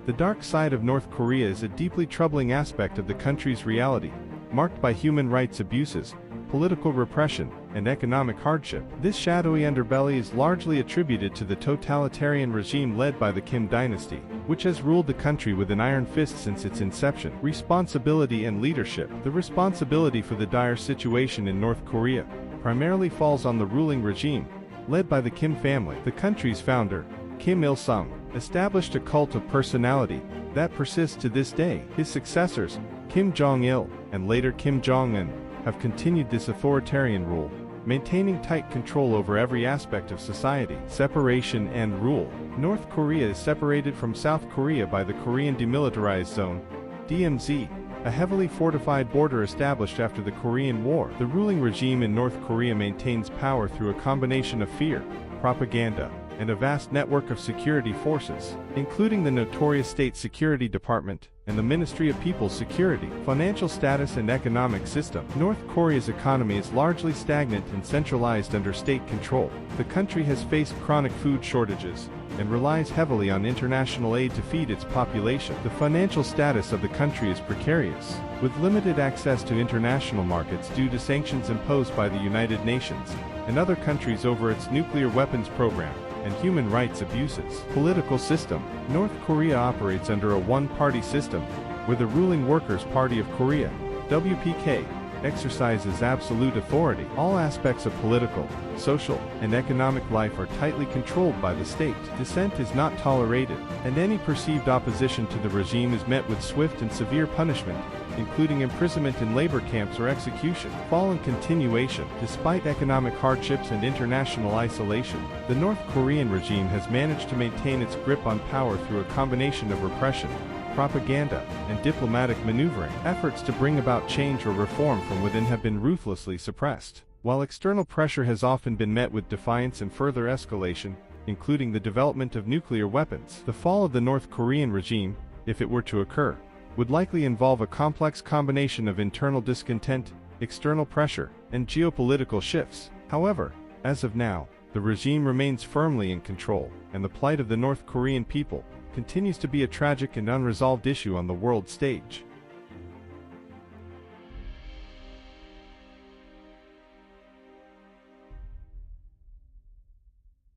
The dark side of North Korea is a deeply troubling aspect of the country's reality, marked by human rights abuses, political repression, and economic hardship. This shadowy underbelly is largely attributed to the totalitarian regime led by the Kim dynasty, which has ruled the country with an iron fist since its inception. Responsibility and leadership. The responsibility for the dire situation in North Korea primarily falls on the ruling regime, led by the Kim family. The country's founder, Kim Il-sung, established a cult of personality that persists to this day. His successors, Kim Jong-il and later Kim Jong-un, have continued this authoritarian rule, maintaining tight control over every aspect of society. Separation and rule. North Korea is separated from South Korea by the Korean Demilitarized Zone, DMZ, a heavily fortified border established after the Korean War. The ruling regime in North Korea maintains power through a combination of fear, propaganda, and a vast network of security forces, including the notorious State Security Department and the Ministry of People's Security. Financial status and economic system. North Korea's economy is largely stagnant and centralized under state control. The country has faced chronic food shortages and relies heavily on international aid to feed its population. The financial status of the country is precarious, with limited access to international markets due to sanctions imposed by the United Nations and other countries over its nuclear weapons program and human rights abuses. Political system. North Korea operates under a one-party system, where the ruling Workers' Party of Korea, WPK, exercises absolute authority. All aspects of political, social, and economic life are tightly controlled by the state. Dissent is not tolerated, and any perceived opposition to the regime is met with swift and severe punishment, including imprisonment in labor camps or execution. Fall and continuation. Despite economic hardships and international isolation, the North Korean regime has managed to maintain its grip on power through a combination of repression, propaganda, and diplomatic maneuvering. Efforts to bring about change or reform from within have been ruthlessly suppressed, while external pressure has often been met with defiance and further escalation, including the development of nuclear weapons. The fall of the North Korean regime, if it were to occur, would likely involve a complex combination of internal discontent, external pressure, and geopolitical shifts. However, as of now, the regime remains firmly in control, and the plight of the North Korean people continues to be a tragic and unresolved issue on the world stage.